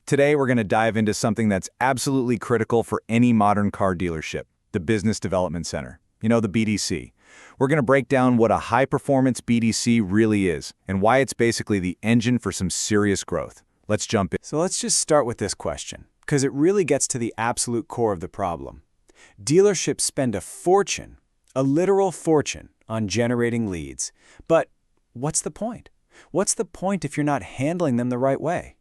Today, we're going to dive into something that's absolutely critical for any modern car dealership, the Business Development Center. You know, the BDC. We're going to break down what a high-performance BDC really is and why it's basically the engine for some serious growth. Let's jump in. So let's just start with this question, because it really gets to the absolute core of the problem. Dealerships spend a fortune, a literal fortune, on generating leads. But what's the point? What's the point if you're not handling them the right way?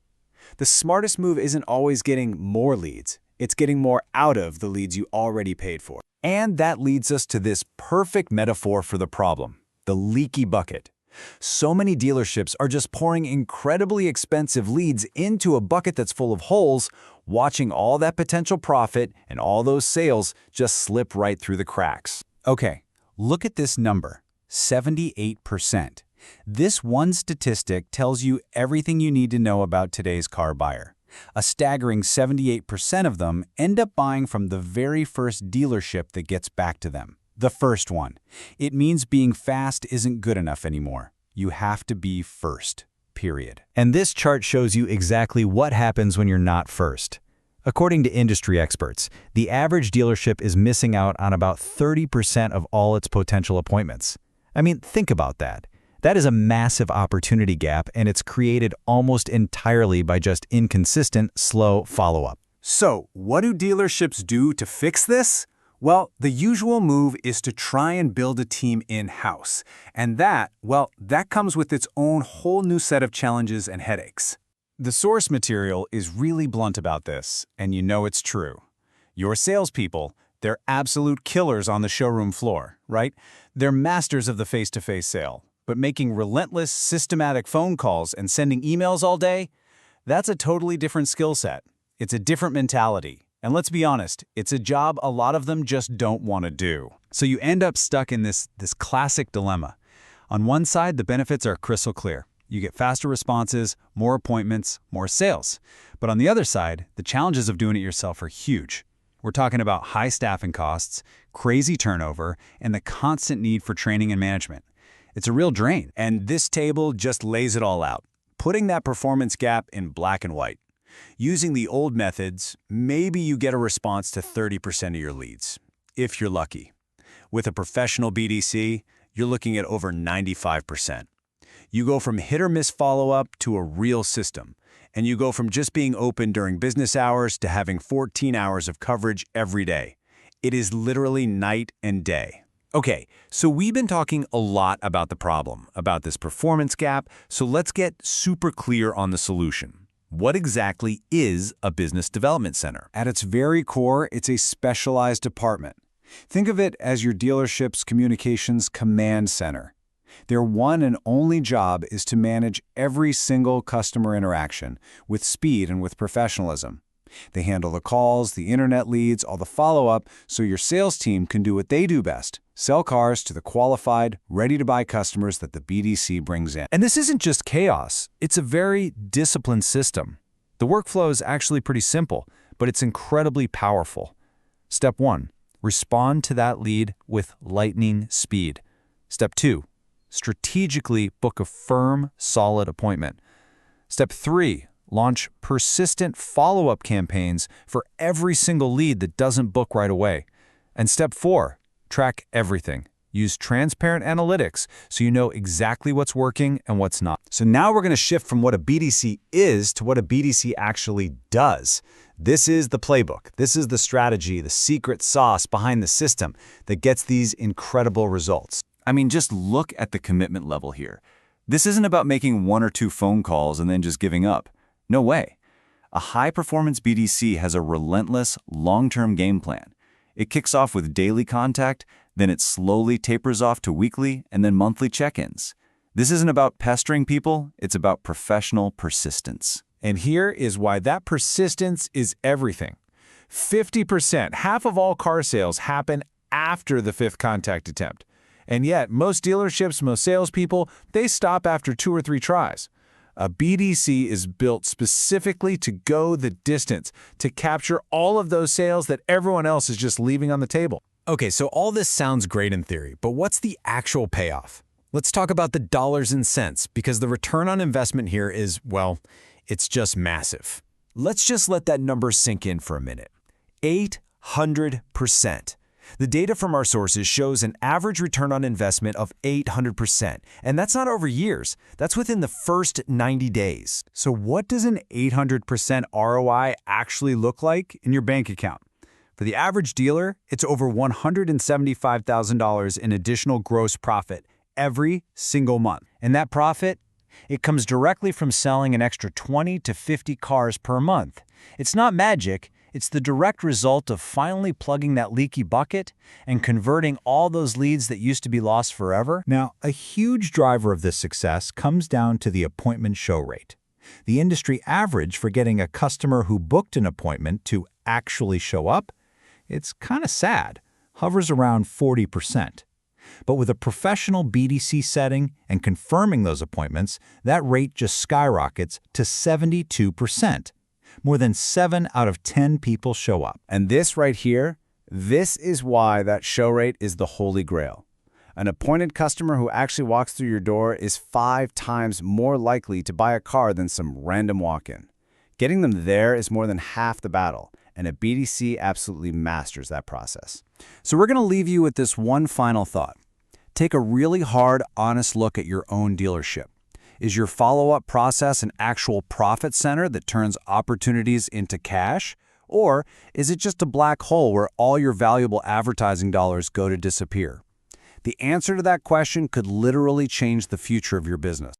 The smartest move isn't always getting more leads. It's getting more out of the leads you already paid for. And that leads us to this perfect metaphor for the problem, the leaky bucket. So many dealerships are just pouring incredibly expensive leads into a bucket that's full of holes, watching all that potential profit and all those sales just slip right through the cracks. Okay, look at this number, 78%. This one statistic tells you everything you need to know about today's car buyer. A staggering 78% of them end up buying from the very first dealership that gets back to them. The first one. It means being fast isn't good enough anymore. You have to be first, period. And this chart shows you exactly what happens when you're not first. According to industry experts, the average dealership is missing out on about 30% of all its potential appointments. I mean, think about that. That is a massive opportunity gap, and it's created almost entirely by just inconsistent, slow follow-up. So, what do dealerships do to fix this? Well, the usual move is to try and build a team in-house. And that comes with its own whole new set of challenges and headaches. The source material is really blunt about this, and you know it's true. Your salespeople, they're absolute killers on the showroom floor, right? They're masters of the face-to-face sale. But making relentless, systematic phone calls and sending emails all day, that's a totally different skill set. It's a different mentality. And let's be honest, it's a job a lot of them just don't want to do. So you end up stuck in this classic dilemma. On one side, the benefits are crystal clear. You get faster responses, more appointments, more sales. But on the other side, the challenges of doing it yourself are huge. We're talking about high staffing costs, crazy turnover, and the constant need for training and management. It's a real drain. And this table just lays it all out, putting that performance gap in black and white. Using the old methods, maybe you get a response to 30% of your leads, if you're lucky. With a professional BDC, you're looking at over 95%. You go from hit-or-miss follow-up to a real system, and you go from just being open during business hours to having 14 hours of coverage every day. It is literally night and day. Okay, so we've been talking a lot about the problem, about this performance gap, so let's get super clear on the solution. What exactly is a business development center? At its very core, it's a specialized department. Think of it as your dealership's communications command center. Their one and only job is to manage every single customer interaction with speed and with professionalism. They handle the calls, the internet leads, all the follow-up, so your sales team can do what they do best. Sell cars to the qualified, ready-to-buy customers that the BDC brings in. And this isn't just chaos. It's a very disciplined system. The workflow is actually pretty simple, but it's incredibly powerful. Step 1, respond to that lead with lightning speed. Step 2, strategically book a firm, solid appointment. Step 3, launch persistent follow-up campaigns for every single lead that doesn't book right away. And step 4, track everything. Use transparent analytics so you know exactly what's working and what's not. So now we're going to shift from what a BDC is to what a BDC actually does. This is the playbook. This is the strategy, the secret sauce behind the system that gets these incredible results. I mean, just look at the commitment level here. This isn't about making 1 or 2 phone calls and then just giving up. No way. A high-performance BDC has a relentless, long-term game plan. It kicks off with daily contact, then it slowly tapers off to weekly and then monthly check-ins. This isn't about pestering people, it's about professional persistence. And here is why that persistence is everything. 50%, half of all car sales happen after the 5th contact attempt. And yet, most dealerships, most salespeople, they stop after 2 or 3 tries. A BDC is built specifically to go the distance, to capture all of those sales that everyone else is just leaving on the table. Okay, so all this sounds great in theory, but what's the actual payoff? Let's talk about the dollars and cents, because the return on investment here is, well, it's just massive. Let's just let that number sink in for a minute. 800%. The data from our sources shows an average return on investment of 800%, and that's not over years. That's within the first 90 days. So what does an 800% ROI actually look like in your bank account? For the average dealer, it's over $175,000 in additional gross profit every single month. And that profit, it comes directly from selling an extra 20 to 50 cars per month. It's not magic. It's the direct result of finally plugging that leaky bucket and converting all those leads that used to be lost forever. Now, a huge driver of this success comes down to the appointment show rate. The industry average for getting a customer who booked an appointment to actually show up, it's kind of sad, hovers around 40%. But with a professional BDC setting and confirming those appointments, that rate just skyrockets to 72%. More than 7 out of 10 people show up. And this right here, this is why that show rate is the holy grail. An appointed customer who actually walks through your door is 5 times more likely to buy a car than some random walk-in. Getting them there is more than half the battle, and a BDC absolutely masters that process. So we're going to leave you with this one final thought. Take a really hard, honest look at your own dealership. Is your follow-up process an actual profit center that turns opportunities into cash? Or is it just a black hole where all your valuable advertising dollars go to disappear? The answer to that question could literally change the future of your business.